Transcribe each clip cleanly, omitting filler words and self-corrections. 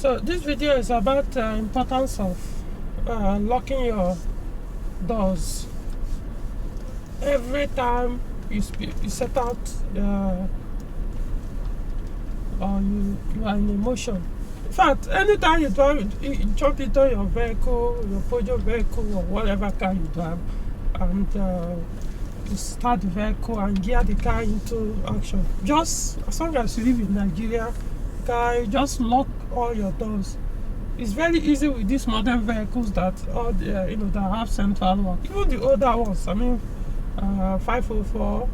So this video is about importance of locking your doors every time you set out or you are in emotion. In fact, anytime you jump into your vehicle, your Peugeot vehicle or whatever car you drive, and you start the vehicle and gear the car into action, just as long as you live in Nigeria, you just lock all your doors. It's very easy with these modern vehicles that all that have central lock. Even the older ones, 504,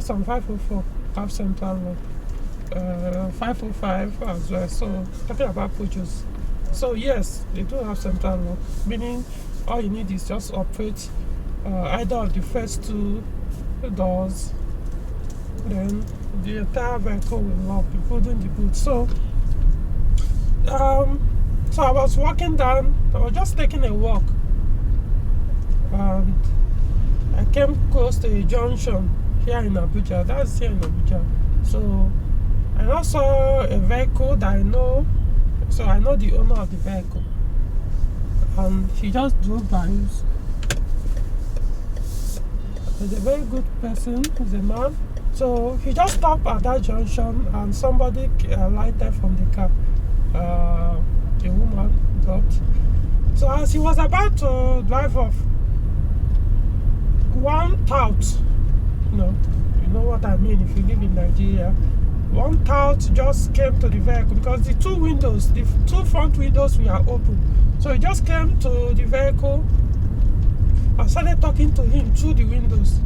some 504 have central lock. 505 as well. So talking about Peugeots, so yes, they do have central lock, meaning all you need is just operate either of the first two doors, then the entire vehicle will lock, including the boot. So I was walking down, I was just taking a walk, and I came close to a junction here in Abuja. That's here in Abuja. So I now saw a vehicle that I know, so I know the owner of the vehicle, and he just drove by. He's a very good person, he's a man. So he just stopped at that junction and somebody lighted from the car. A woman got. So as he was about to drive off, one tout, you know what I mean if you live in Nigeria, one tout just came to the vehicle because the two front windows were open. So he just came to the vehicle and started talking to him through the windows.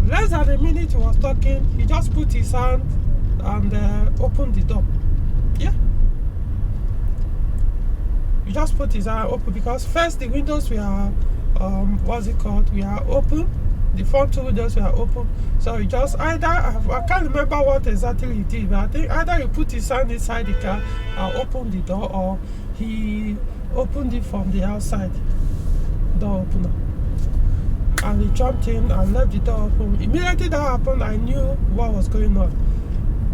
Less than a minute he was talking, he just put his hand and opened the door. Yeah. He just put his hand open because first the windows were, we are open. The front two windows were open. So he just I can't remember what exactly he did, but I think either he put his hand inside the car and opened the door, or he opened it from the outside door opener. And he jumped in and left the door open. Immediately that happened, I knew what was going on.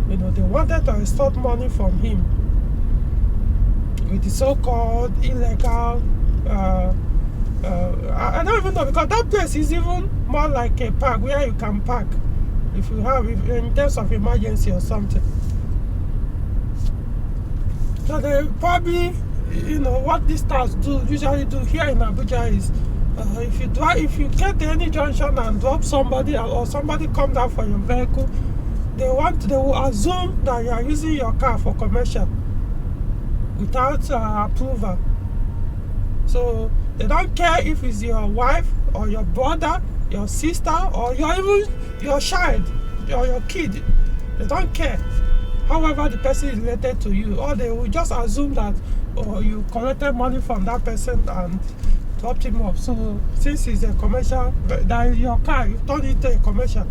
They wanted to extort money from him with the so-called illegal I don't even know, because that place is even more like a park where you can park if in terms of emergency or something. So they probably, what these stars usually do here in Abuja is if you get to any junction and drop somebody or somebody come down for your vehicle, they will assume that you are using your car for commercial without approval. So they don't care if it's your wife or your brother, your sister, or even your child or your kid. They don't care. However the person is related to you, or they will just assume that you collected money from that person and dropped him off. So since it's a commercial, that your car, you turn it into a commercial,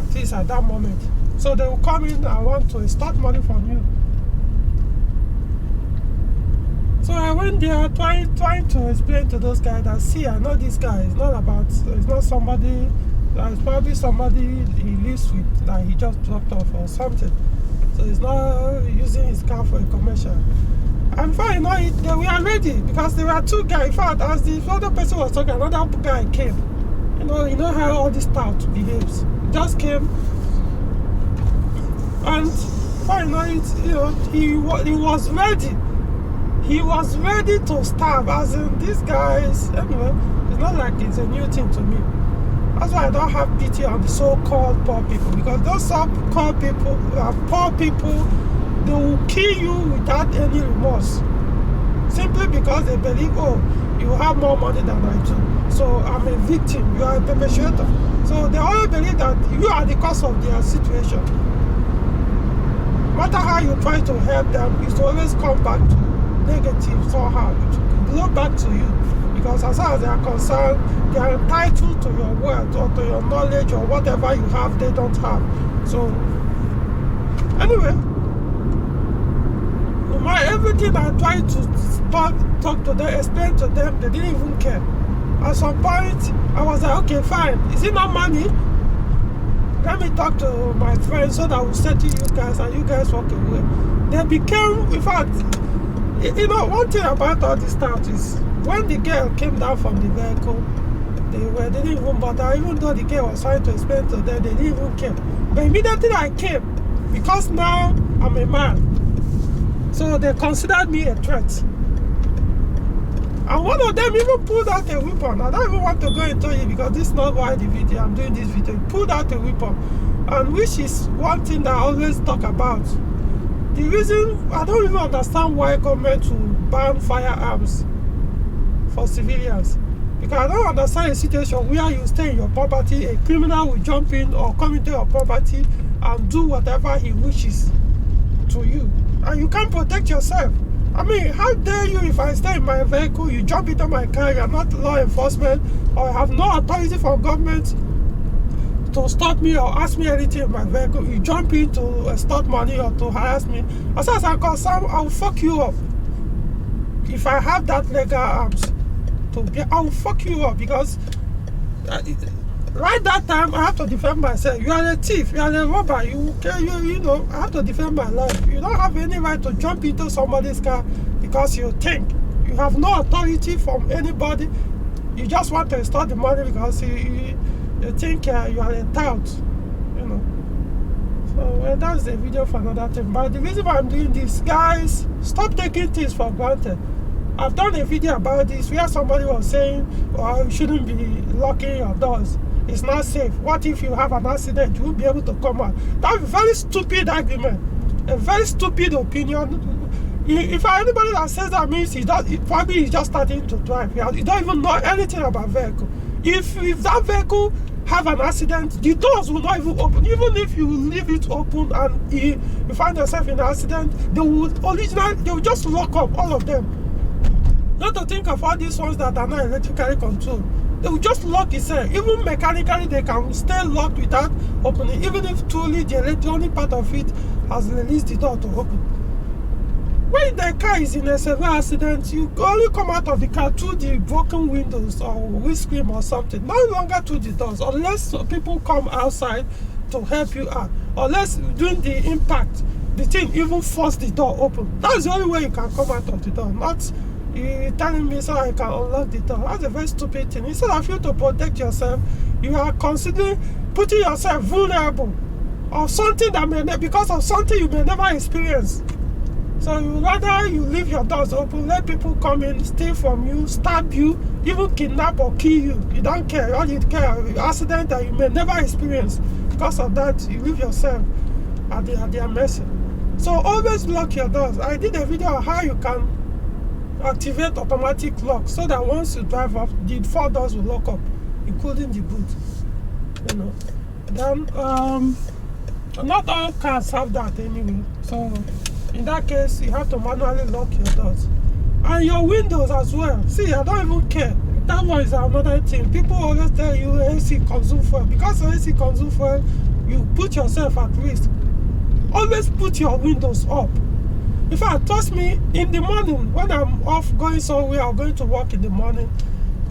at least at that moment. So they will come in and want to extort money from you. So I went there trying to explain to those guys that, see, I know this guy, it's not somebody, it's probably somebody he lives with that he just dropped off or something. So he's not using his car for a commercial. And before you know it, they were ready, because there were two guys. In fact, as the other person was talking, another guy came. You know how all this tout behaves. He just came, and before you know it, he was ready. He was ready to stab, as in these guys. Anyway, it's not like it's a new thing to me. That's why I don't have pity on the so-called poor people, because those so-called people are poor people. They will kill you without any remorse, simply because they believe, you have more money than I do, so I'm a victim, you are a perpetrator. So they all believe that you are the cause of their situation. No matter how you try to help them, it's always come back to negative somehow. It will blow back to you, because as far as they are concerned, they are entitled to your wealth or to your knowledge or whatever you have they don't have. So anyway, everything I tried to talk to them, explain to them, they didn't even care. At some point I was like, okay, fine, is it not money? let me talk to my friends so that we'll settle you guys and you guys walk away. They became, in fact, you know, one thing about all this stuff is when the girl came down from the vehicle, they didn't even bother. Even though the girl was trying to explain to them, they didn't even care. But immediately I came, because now I'm a man, so they considered me a threat. And one of them even pulled out a weapon. I don't even want to go into it because this is not why I'm doing this video. He pulled out a weapon, and which is one thing that I always talk about. The reason I don't even understand why government will ban firearms for civilians, because I don't understand a situation where you stay in your property, a criminal will jump in or come into your property and do whatever he wishes to you, and you can't protect yourself. I mean, how dare you, if I stay in my vehicle, you jump into my car, you're not law enforcement, or have no authority from government to stop me or ask me anything in my vehicle, you jump in to extort money or to harass me. As far as I'm concerned, I'll fuck you up. If I have that legal arms, I'll fuck you up, because right that time I have to defend myself. You are a thief, you are a robber, you know, I have to defend my life. You don't have any right to jump into somebody's car because you think you have no authority from anybody. You just want to extort the money because you think you are a tout, you know. So that's the video for another thing. But the reason why I'm doing this, guys, stop taking things for granted. I've done a video about this where somebody was saying, well, you shouldn't be locking your doors. It's not safe. What if you have an accident? You won't be able to come out. That's a very stupid argument. A very stupid opinion. If anybody that says that means probably he's just starting to drive. You don't even know anything about vehicle. If that vehicle have an accident, the doors will not even open. Even if you leave it open and you find yourself in an accident, they will just lock up, all of them. Not to think of all these ones that are not electrically controlled. They will just lock itself. Even mechanically, they can stay locked without opening, even if truly the electronic part of it has released the door to open. When the car is in a severe accident, you only come out of the car through the broken windows or windscreen or something, no longer through the doors, unless people come outside to help you out. Unless during the impact, the thing even force the door open. That's the only way you can come out of the door, not you telling me so I can unlock the door. That's a very stupid thing. Instead of you to protect yourself, you are considering putting yourself vulnerable of something that because of something you may never experience. So you rather you leave your doors open, let people come in, steal from you, stab you, even kidnap or kill you. You don't care. All you care is accident that you may never experience. Because of that, you leave yourself at their mercy. So always lock your doors. I did a video on how you can activate automatic lock so that once you drive off, the 4 doors will lock up, including the boot. You know. Then not all cars have that anyway. So in that case, you have to manually lock your doors and your windows as well. See, I don't even care. That one is another thing. People always tell you AC consume fuel. Because AC consume fuel, you put yourself at risk. Always put your windows up. In fact, trust me, in the morning, when I'm off going somewhere or going to work in the morning,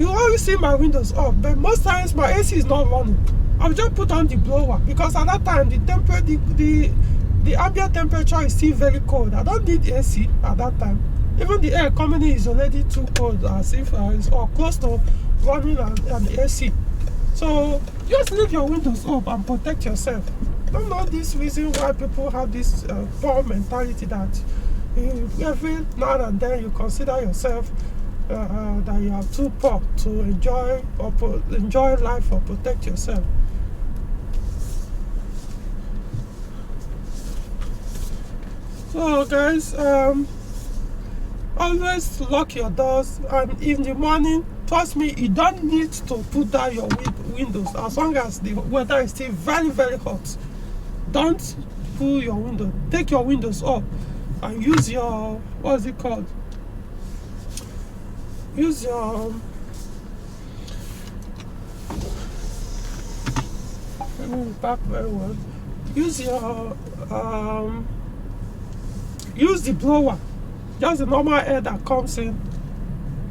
you always see my windows up. But most times, my AC is not running. I'll just put on the blower because at that time, the ambient temperature is still very cold. I don't need AC at that time. Even the air coming in is already too cold, as if it's or close to running an AC. So just leave your windows up and protect yourself. Don't know this reason why people have this poor mentality that every now and then you consider yourself that you are too poor to enjoy life or protect yourself. So guys, always lock your doors, and in the morning, trust me, you don't need to put down your windows as long as the weather is still very, very hot. Don't pull your window. Take your windows up and use your, what is it called? Use your, let me back very well. Use your, use the blower. Just the normal air that comes in.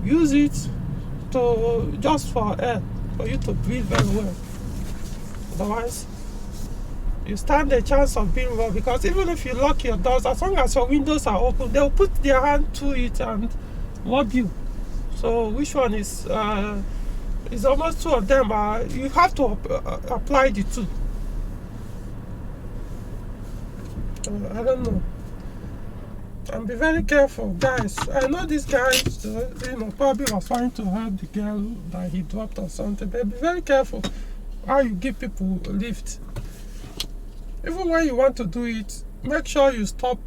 Use it to just for air, for you to breathe very well. Otherwise, you stand a chance of being robbed, because even if you lock your doors, as long as your windows are open, they'll put their hand to it and rob you. So which one is it's almost two of them. You have to apply the two. I don't know. And be very careful, guys. I know this guy, probably was trying to help the girl that he dropped or something, but be very careful how you give people a lift. Even when you want to do it, make sure you stop.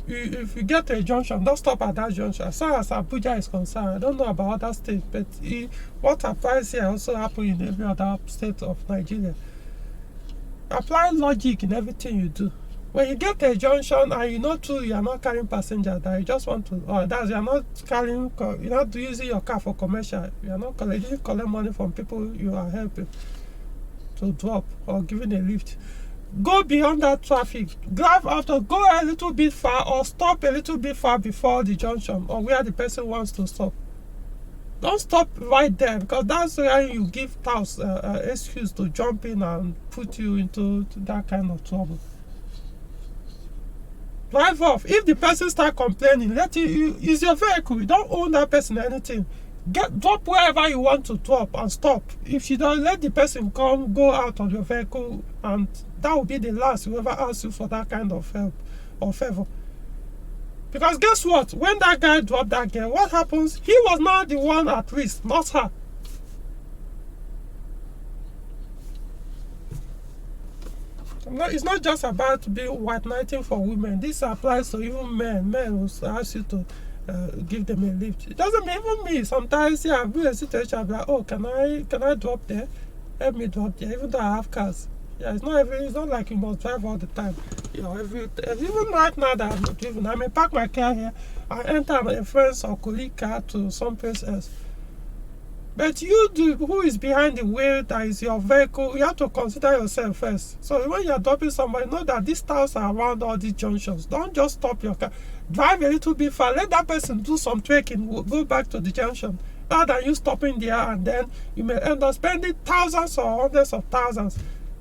If you get to a junction, don't stop at that junction. As far as Abuja is concerned, I don't know about other states, but what applies here also happens in every other state of Nigeria. Apply logic in everything you do. When you get to a junction and you know too, you are not carrying passengers, that you just want to, you are not carrying, you're not using your car for commercial, you are not collect money from people you are helping to drop or giving a lift. Go beyond that traffic, drive after, go a little bit far or stop a little bit far before the junction or where the person wants to stop. Don't stop right there, because that's where you give excuse to jump in and put you into that kind of trouble. Drive off. If the person start complaining, it's your vehicle. You don't own that person anything. Drop wherever you want to drop and stop. If you don't, let the person go out of your vehicle, and that will be the last whoever asks you for that kind of help or favor. Because guess what? When that guy dropped that girl, what happens? He was not the one at risk, not her. It's not just about being white knighting for women. This applies to even men. Men will ask you to give them a lift. It doesn't mean even me. Sometimes, yeah, I'll be in a situation, I'll be like, oh, can I drop there? Help me drop there, even though I have cars. Yeah, it's not like you must drive all the time. You know, even right now that I'm not driving, I may park my car here and enter a friend's or colleague car to someplace else. But who is behind the wheel, that is your vehicle, you have to consider yourself first. So when you're dropping somebody, know that these towns are around all these junctions. Don't just stop your car. Drive a little bit far. Let that person do some trekking. Go back to the junction. Rather than you stopping there, and then you may end up spending thousands or hundreds of thousands,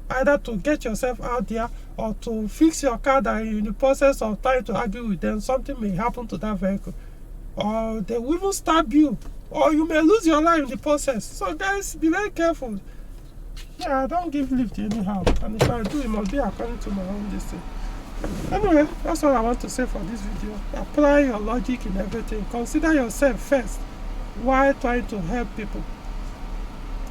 either to get yourself out there or to fix your car, that in the process of trying to argue with them, something may happen to that vehicle. Or they will even stab you. Or you may lose your life in the process. So guys, be very careful. Yeah, I don't give lift anyhow. And if I do, it must be according to my own destiny. Anyway, that's all I want to say for this video. Apply your logic in everything. Consider yourself first while trying to help people.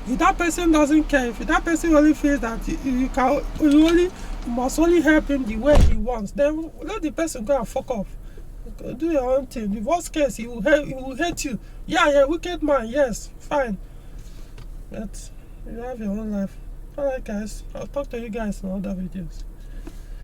If that person doesn't care, if that person only feels that you must only help him the way he wants, then let the person go and fuck off. Do your own thing. The worst case, he will hate you. Yeah, you're a wicked man. Yes, fine. But you have your own life. Alright, guys. I'll talk to you guys in other videos.